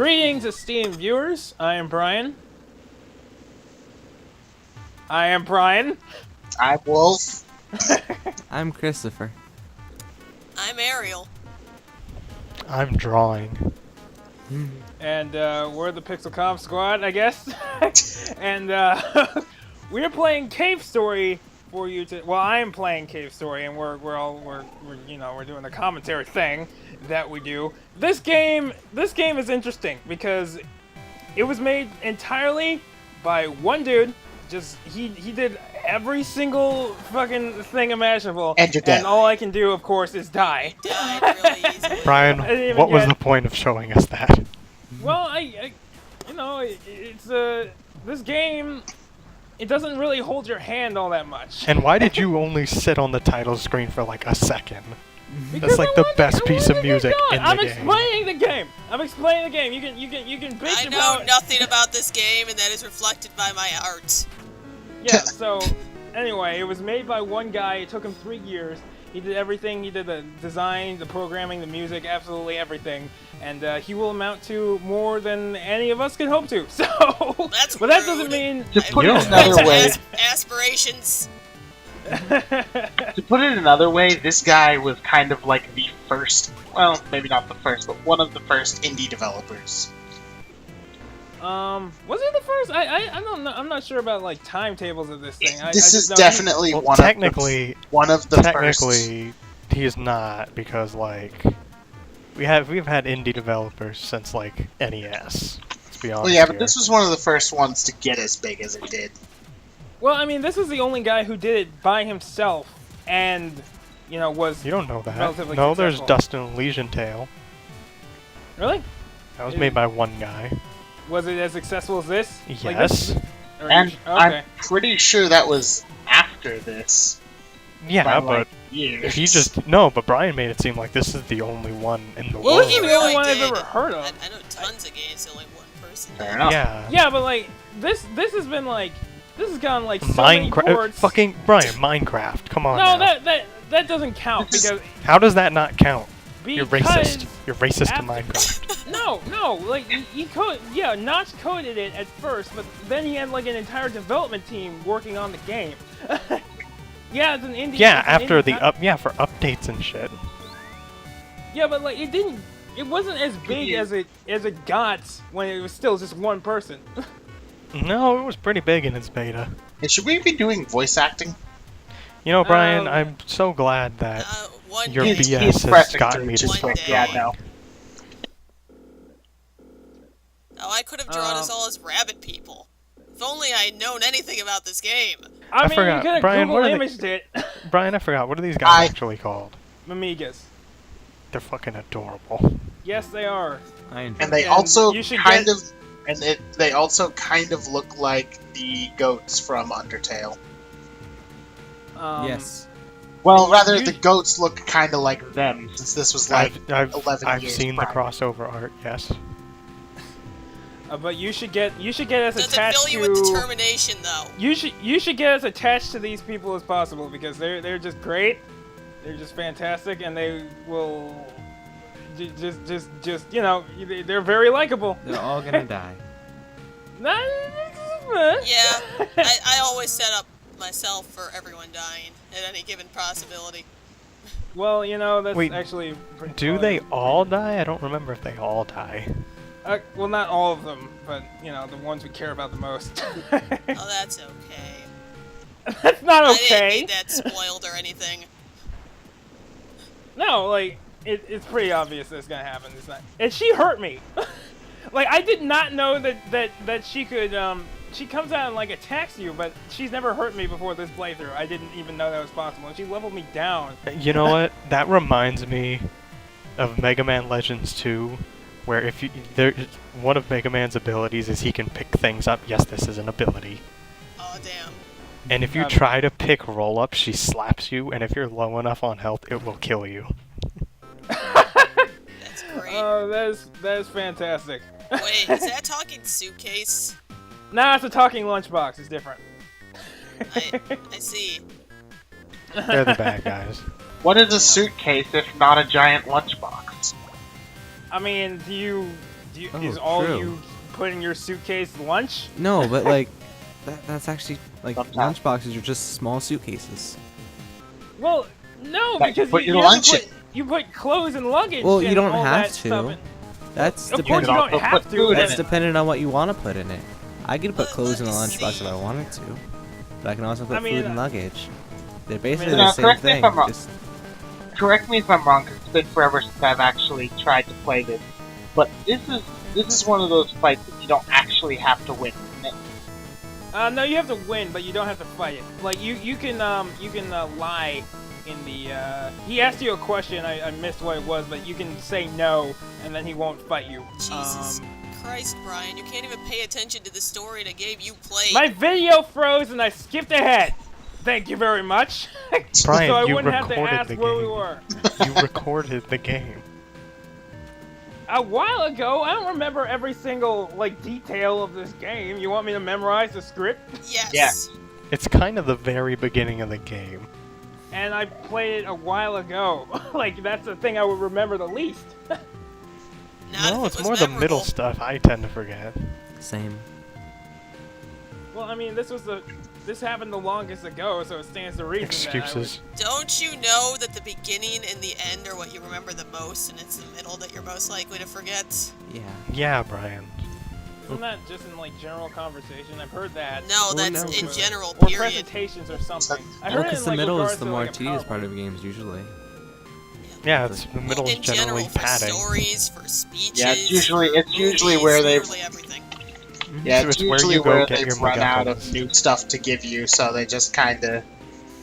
Greetings, esteemed viewers. I am Brian. I'm Wolf. I'm Christopher. I'm Ariel. I'm drawing. And we're the Pixel Comp Squad, I guess. And we're playing Cave Story for you to. Well, I am playing Cave Story, and we're doing the commentary thing that we do. This game is interesting because it was made entirely by one dude. Just he did every single fucking thing imaginable, And you're dead. And all I can do, of course, is die. Died really easily. Brian, what was the point of showing us that? Well, it's this game. It doesn't really hold your hand all that much. And why did you only sit on the title screen for like a second? Because That's like the best piece of music in the I'm game. explaining the game. I'm explaining the game. You can bitch I about. know nothing about this game, and that is reflected by my art. Yeah. So, anyway, it was made by one guy. It took him 3 years. He did everything. He did the design, the programming, the music, absolutely everything. And he will amount to more than any of us could hope to. So, That's but that rude. doesn't mean. To put You it don't another know. way, Aspirations. to put it another way, this guy was kind of like the first. Well, maybe not the first, but one of the first indie developers. Was it the first? I don't know. I'm not sure about like timetables of this thing. This I is just know definitely Well, one technically, of the first. technically, he's not because like we've had indie developers since like NES. Let's be honest. Well, yeah, but here. this was one of the first ones to get as big as it did. Well, I mean, this is the only guy who did it by himself, and was You don't know that. relatively No, there's successful. Dustin Legion Tale. Really. That was made by one guy. Was it as successful as this? Like Yes. this? Or And okay. I'm pretty sure that was after this. Yeah, by, but like, years. he just no. But Brian made it seem like this is the only one in the Well, world. this is the only one I've ever heard of. I know tons of games that only one person Fair did. enough. Yeah. Yeah, but like this has been like this has gone like so many Minecraft. ports. Fucking Brian, Minecraft. Come on. No, now. that doesn't count because How does that not count? You're because racist. You're racist to after- Minecraft. No, like Notch coded it at first, but then he had like an entire development team working on the game. Yeah, it's an indie. Yeah, it's an after indie the for updates and shit. Yeah, but like it wasn't as big as it got when it was still just one person. No, it was pretty big in its beta. Hey, should we be doing voice acting? You know, Brian, Um, I'm so glad that One your day. He's BS has pressing gotten through me to just One start day. Yeah, going. no. Oh, I could have drawn us all as rabbit people. If only I had known anything about this game. I mean, forgot. you could have Brian, Google what are they- imaged it. Brian, I forgot. What are these guys I- actually called? Mamigas. They're fucking adorable. Yes, they are. I enjoy And they And also you should kind get- of, they also kind of look like the goats from Undertale. Yes. Well, And rather you- the goats look kind of like them, since this was like I've 11 years seen prior. the crossover art. Yes. But you should get us Does it attached fill you with to. determination, though? You should get as attached to these people as possible because they're just great. They're just fantastic, and they will they're very likable. They're all gonna die. Yeah, I always set up myself for everyone dying at any given possibility. Well, that's Wait, actually pretty Do fun. they all die? I don't remember if they all die. Well, not all of them, but the ones we care about the most. Oh, that's okay. That's not I didn't okay. need that spoiled or anything. No, like it's pretty obvious that's gonna happen. It's not. And she hurt me. Like I did not know that she could. She comes out and like attacks you, but she's never hurt me before this playthrough. I didn't even know that was possible. And she leveled me down. You know what? That reminds me of Mega Man Legends 2, where if you one of Mega Man's abilities is he can pick things up. Yes, this is an ability. Oh, damn. And if you try to pick roll up, she slaps you, and if you're low enough on health, it will kill you. That's great. Oh, that is fantastic. Wait, is that talking suitcase? Nah, it's a talking lunchbox. It's different. I see. They're the bad guys. What is a suitcase if not a giant lunchbox? I mean, do Oh, is all true. you put in your suitcase lunch? No, but like, that's actually like Sometimes. lunchboxes are just small suitcases. Well, no, Like, because put you your have lunch to in. you put clothes and luggage. Well, you and don't all have that stuff to. in. That's Of course, you could don't also have put to. food in That's it. dependent on what you want to put in it. I could put Let- clothes in let a me lunchbox see. if I wanted to, but I can also put I mean, food and luggage. They're basically now, the same correct me if thing. I'm wrong. Just Correct me if I'm wrong, because it's been forever since I've actually tried to play this. But this is one of those fights that you don't actually have to win, isn't it? No, you have to win, but you don't have to fight it. Like you can lie in the. He asked you a question. I missed what it was, but you can say no, and then he won't fight you. Jesus Christ, Brian, you can't even pay attention to the story that game you played. My video froze and I skipped ahead. Thank you very much. Brian, so I you wouldn't have to recorded ask the where we game. were. You recorded the game. A while ago, I don't remember every single like detail of this game. You want me to memorize the script? Yes. Yeah. It's kind of the very beginning of the game. And I played it a while ago. Like that's the thing I would remember the least. Not No, if it's it was more the memorable. middle stuff I tend to forget. same. Well, I mean, this happened the longest ago, so it stands to reason. Excuses. Don't you know that the beginning and the end are what you remember the most, and it's the middle that you're most likely to forget? Yeah. Yeah, Brian. Isn't that just in like general conversation? I've heard that. No, Well, that's no, in but- general, Or period. presentations or something. I Well, heard it because in the like middle regards is the to, more like, a tedious part PowerPoint. of games usually. Yeah, it's the middle is In generally general, for padding. stories, for speeches, Yeah, it's usually movies, where they've literally everything. yeah, So it's it's where usually you go where get they've your run out of MacGuffins. new stuff to give you, so they just kind of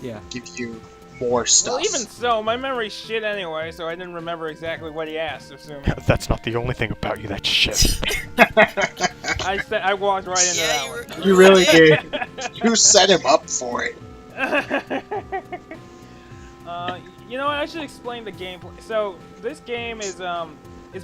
Yeah. give you more stuff. Well, even so, my memory's shit anyway, so I didn't remember exactly what he asked. Assuming That's not the only thing about you that's shit. I walked right into Yeah, that one. You really did. You set him up for it. You know what? I should explain the gameplay. So this game is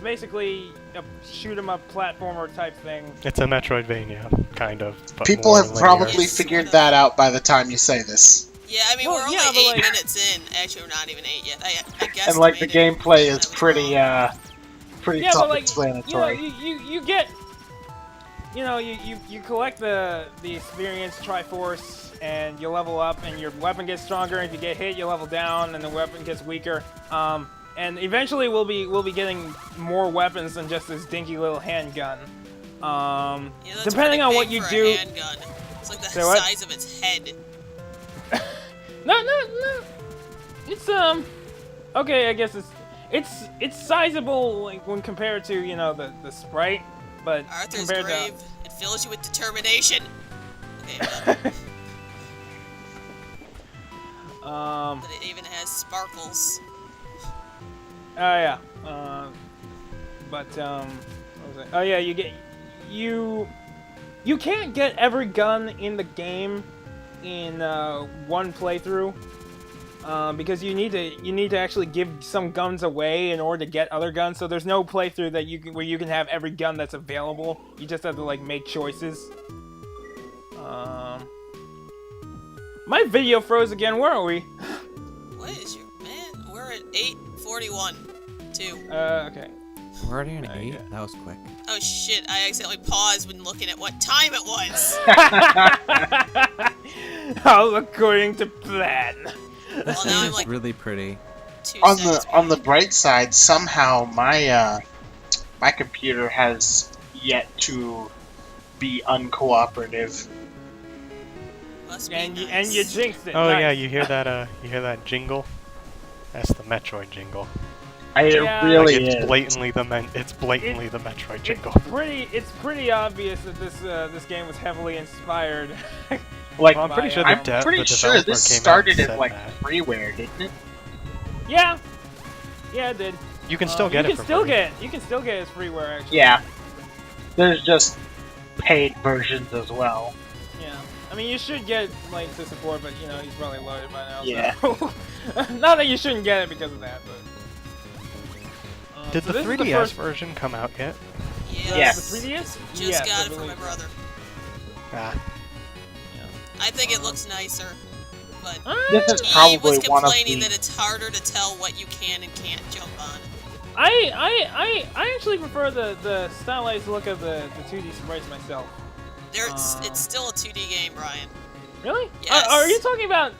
basically a shoot 'em up platformer type thing. It's a Metroidvania, kind of. But People more have linear. probably It's figured sort of- that out by the time you say this. Yeah, I mean, Well, we're only yeah, but, 8 like- minutes in. Actually, we're not even 8 yet. I guess. And like the gameplay is pretty Yeah, but like self-explanatory. you get, you collect the experience Triforce and you level up and your weapon gets stronger. And if you get hit, you level down and the weapon gets weaker. And eventually we'll be getting more weapons than just this dinky little handgun. Yeah, that's Depending pretty on what big you for a do. handgun. It's like the Say what? size of its head. No. It's okay. I guess it's sizable like when compared to the Sprite, but Arthur's compared grave. It fills you with determination. Okay, I'm done. to But it even has sparkles. oh yeah. But what was it? Oh yeah, you can't get every gun in the game in one playthrough. Because you need to actually give some guns away in order to get other guns. So there's no playthrough where you can have every gun that's available. You just have to like make choices. My video froze again. Where are we? What is your man? We're at 8:41. 2. Okay. We're already in 8? yeah. That was quick. Oh shit! I accidentally paused when looking at what time it was. All according to plan. This now game I'm is like- really pretty. 2 On seconds. the bright side, somehow my computer has yet to be uncooperative. Must be And nice. you jinxed it. Oh Nice. yeah, you hear that jingle? That's the Metroid jingle. It Yeah. really Like, it's is. blatantly the Metroid jingle. It's pretty obvious that this game was heavily inspired. Like, Well, I'm pretty sure I'm the pretty the sure developer this came out started and as said like that. freeware, didn't it? Yeah, it did. You can still get you it can for still free. get you can still get it as freeware actually. Yeah. There's just paid versions as well. Yeah. I mean, you should get like to support, but he's probably loaded by now. Yeah. So. Not that you shouldn't get it because of that, but. Did so the this is 3DS first- version come out yet? Yeah. Yes. The 3DS? Just Yes, got I it from my believe. brother. Ah, I think it looks nicer, but This is he probably was one of complaining the that it's harder to tell what you can and can't jump on. I actually prefer the stylized look of the 2D sprites myself. It's still a 2D game, Brian. Really? Yes. Are you talking about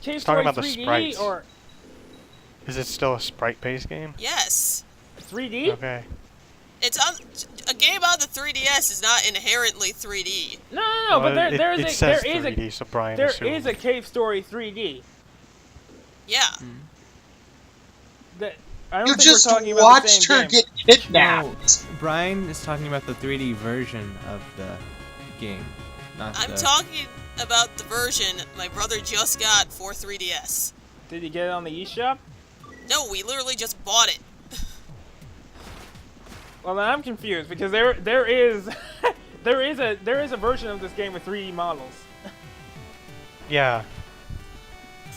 Cave He's talking Story about the 3D sprites. or Is it still a sprite-based game? Yes. 3D? Okay. It's on a game on the 3DS is not inherently 3D. No, but Well, there it is says there is 3D, a so Brian there assumed. is a Cave Story 3D. Yeah. That I don't You think just we're talking about the watched same her game. get kidnapped. No, Brian is talking about the 3D version of the game, not I'm the... talking about the version my brother just got for 3DS. Did you get it on the eShop? No, we literally just bought it. Well, then I'm confused because there is there is a version of this game with 3D models. Yeah.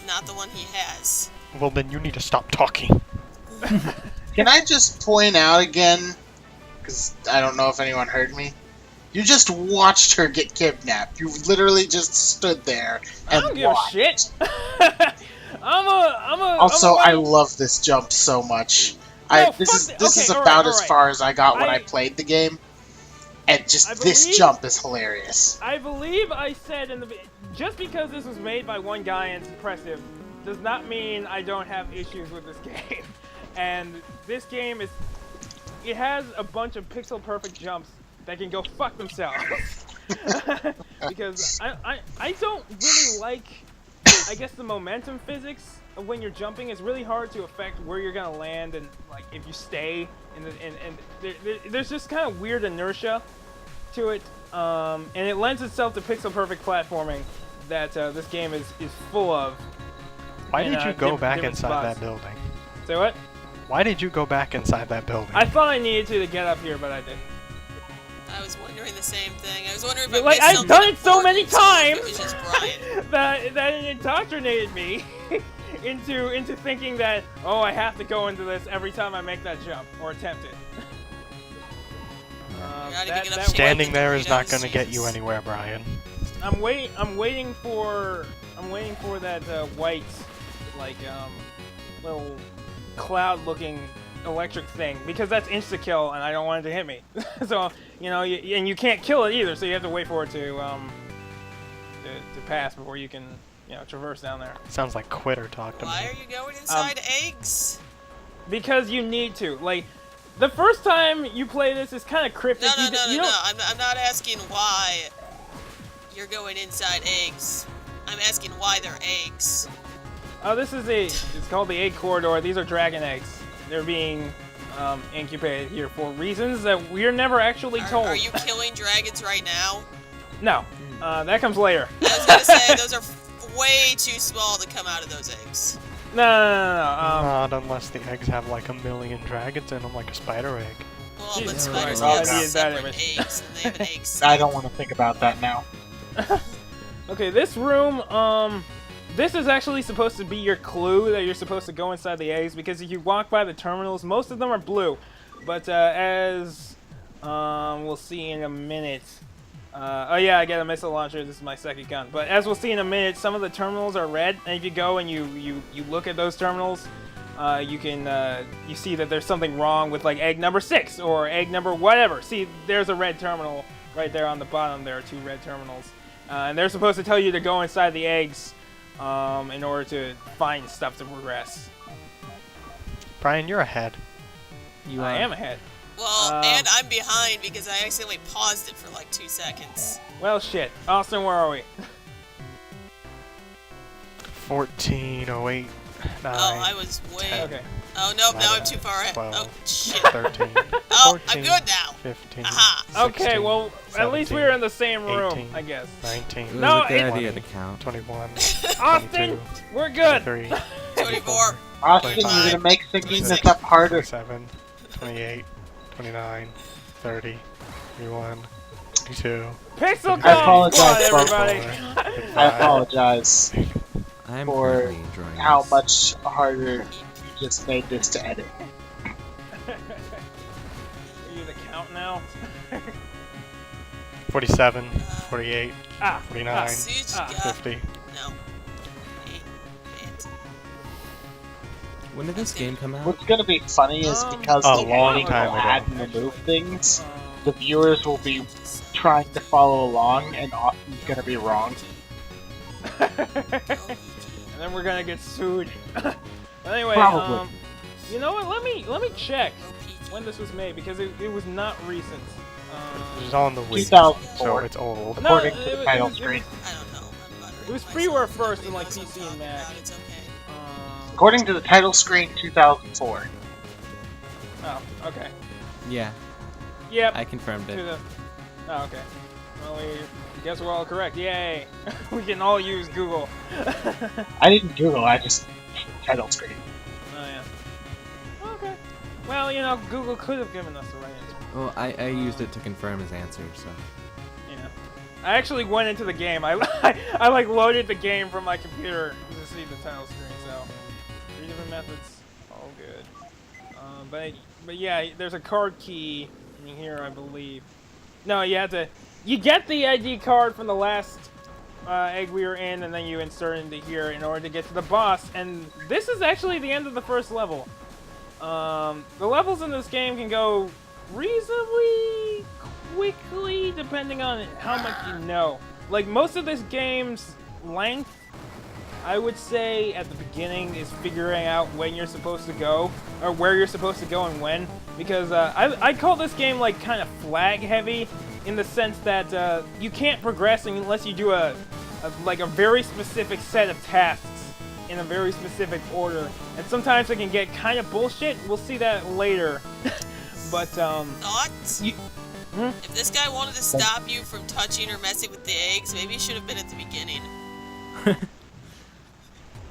Not the one he has. Well, then you need to stop talking. Can I just point out again, because I don't know if anyone heard me, you just watched her get kidnapped. You literally just stood there and I don't give watched. a shit. I'm a. Also, I I'm a love this jump so much. No, This fuck is okay, about as alright. far as I got when I I- played the game, and just I this believe- jump is hilarious. I believe I said in the just because this was made by one guy and it's impressive does not mean I don't have issues with this game. And this game it has a bunch of pixel perfect jumps that can go fuck themselves. Because I don't really like, I guess, the momentum physics of when you're jumping. It's really hard to affect where you're gonna land and like if you stay there's just kind of weird inertia to it, and it lends itself to pixel perfect platforming that this game is full of. Why in, did you go diff- back different inside spots. that building? Say what? Why did you go back inside that building? I thought I needed to get up here, but I didn't. I was wondering the same thing. I was wondering if I Like, missed I've something done it so many important, or if times! It was just Brian. that it indoctrinated me into thinking that, oh, I have to go into this every time I make that jump or attempt it. Gotta get up Standing Like there is not Doritos, going to get you Jesus. anywhere, Brian. I'm waiting for that white, like little cloud-looking electric thing because that's insta kill and I don't want it to hit me. So and you can't kill it either, so you have to wait for it to pass before you can traverse down there. Sounds like quitter talk to Why me. are you going inside eggs? Because you need to. Like, the first time you play this is kind of cryptic. No. You don't- I'm not asking why you're going inside eggs. I'm asking why they're eggs. Oh, it's called the egg corridor. These are dragon eggs. They're being incubated here for reasons that we're never actually told. Are you killing dragons right now? No, that comes later. I was gonna say those are way too small to come out of those eggs. No. Not unless the eggs have like 1,000,000 dragons in them, like a spider egg. Well, but Jesus spiders Christ. have Oh, God. separate eggs, and they have an egg I don't want to think about that now. Okay, this room, this is actually supposed to be your clue that you're supposed to go inside the eggs, because if you walk by the terminals, most of them are blue. But as we'll see in a minute. Oh yeah, I get a missile launcher. This is my second gun. But as we'll see in a minute, some of the terminals are red, and if you go and you look at those terminals, you see that there's something wrong with like egg number 6 or egg number whatever. See, there's a red terminal right there on the bottom. There are 2 red terminals, and they're supposed to tell you to go inside the eggs in order to find stuff to progress. Brian, you're ahead. I am ahead. Well, and I'm behind because I accidentally paused it for like 2 seconds. Well, shit. Austin, where are we? 1408. 9. Oh, I was way. 10, Okay. Oh nope, now I'm 11, too far ahead. 12, Oh shit. 13. Oh, 14, I'm good now. 15. Aha. Okay, 16, well, at least 17, we're in the same room, 18, I guess. 19. It was No, a good it- idea to count. 21. Austin, 22, we're good. 23, 24. Austin, you're 25, gonna make thinking this up harder. 27, 28, 29, 30, 31, 32. Pixel I apologize, Squad, folks. everybody. I apologize I'm for really enjoying how this. much harder you just made this to edit. Are you the count now? 47, 48, Ah, 49, See, Ah. 50, No. Eight. When did this game come out? What's gonna be funny is because A the long editing time will ago. add and remove things, the viewers will be trying to follow along, and Austin's gonna be wrong. And then we're gonna get sued. Anyway, Probably. you know what? Let me check when this was made because it was not recent. It's on the Wii, 2004. so it's old. No, According to the title screen. I don't know. I'm buttering It was myself. freeware first in, like, Nobody knows PC what and I'm Mac. talking about, It's okay. According to the title screen, 2004. Oh, okay. Yeah, Yep. I confirmed To it. the. Oh, okay. Well, we guess we're all correct. Yay! We can all use Google. I didn't Google, I just title screen. Oh yeah. Okay. Well, you know, Google could have given us the right answer. Well, I used it to confirm his answer, so. Yeah. I actually went into the game. I like loaded the game from my computer to see the title screen. So 3 different methods, all good. But yeah, there's a card key in here, I believe. No, you have to. You get the ID card from the last egg we were in, and then you insert it into here in order to get to the boss. And this is actually the end of the first level. The levels in this game can go reasonably quickly, depending on how much you know. Like, most of this game's length, I would say, at the beginning, is figuring out when you're supposed to go, or where you're supposed to go and when. Because I call this game, like, kind of flag-heavy, in the sense that you can't progress unless you do a very specific set of tasks in a very specific order. And sometimes it can get kind of bullshit. We'll see that later. But, Thoughts? you... Hmm? If this guy wanted to stop you from touching or messing with the eggs, maybe he should have been at the beginning.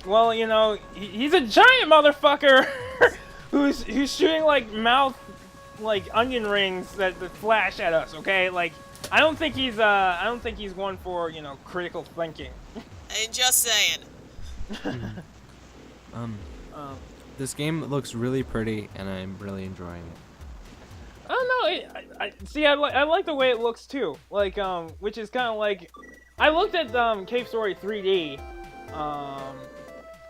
Well, you know, he's a giant motherfucker who's shooting like mouth, like onion rings that flash at us. Okay, like I don't think he's one for, you know, critical thinking. And just saying. This game looks really pretty, and I'm really enjoying it. I don't know. I like the way it looks too. Like which is kind of like, I looked at Cave Story 3D,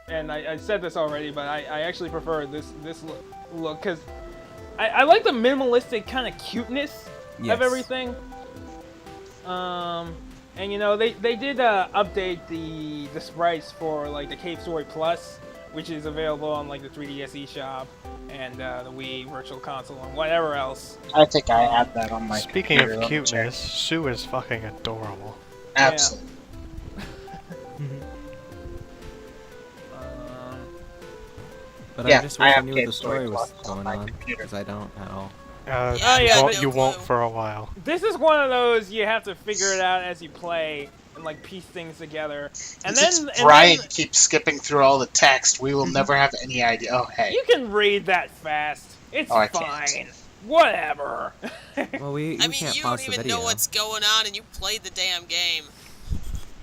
and I said this already, but I actually prefer this look because I like the minimalistic kind of cuteness Yes. of everything. And you know they did update the sprites for like the Cave Story Plus, which is available on like the 3DS eShop and the Wii Virtual Console and whatever else. I think I had that on my Speaking computer. of Let me check. cuteness, Sue is fucking adorable. Absolutely. But Yeah, I just I wish I have knew what Cave the Story story was Plus on going my on, computer. because I don't at all. Yeah, yeah, I got You no won't clue. for a while. This is one of those you have to figure it out as you play and like piece things together. And Since then Brian keeps skipping through all the text, we will never have any idea. Oh, hey. you can read that fast. It's Oh, I fine. can't. Whatever. Well, we I mean, can't you pause don't the even video. know what's going on, and you played the damn game.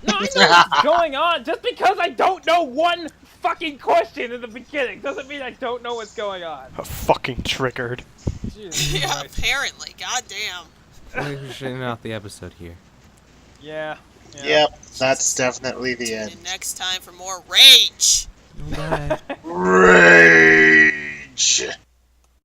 No, I know what's going on. Just because I don't know one fucking question in the beginning doesn't mean I don't know what's going on. Fucking triggered. Jesus Yeah, Christ. apparently. Goddamn. We should end off the episode here. Yeah. Yep, that's definitely the end. And next time for more rage. Bye. Rage!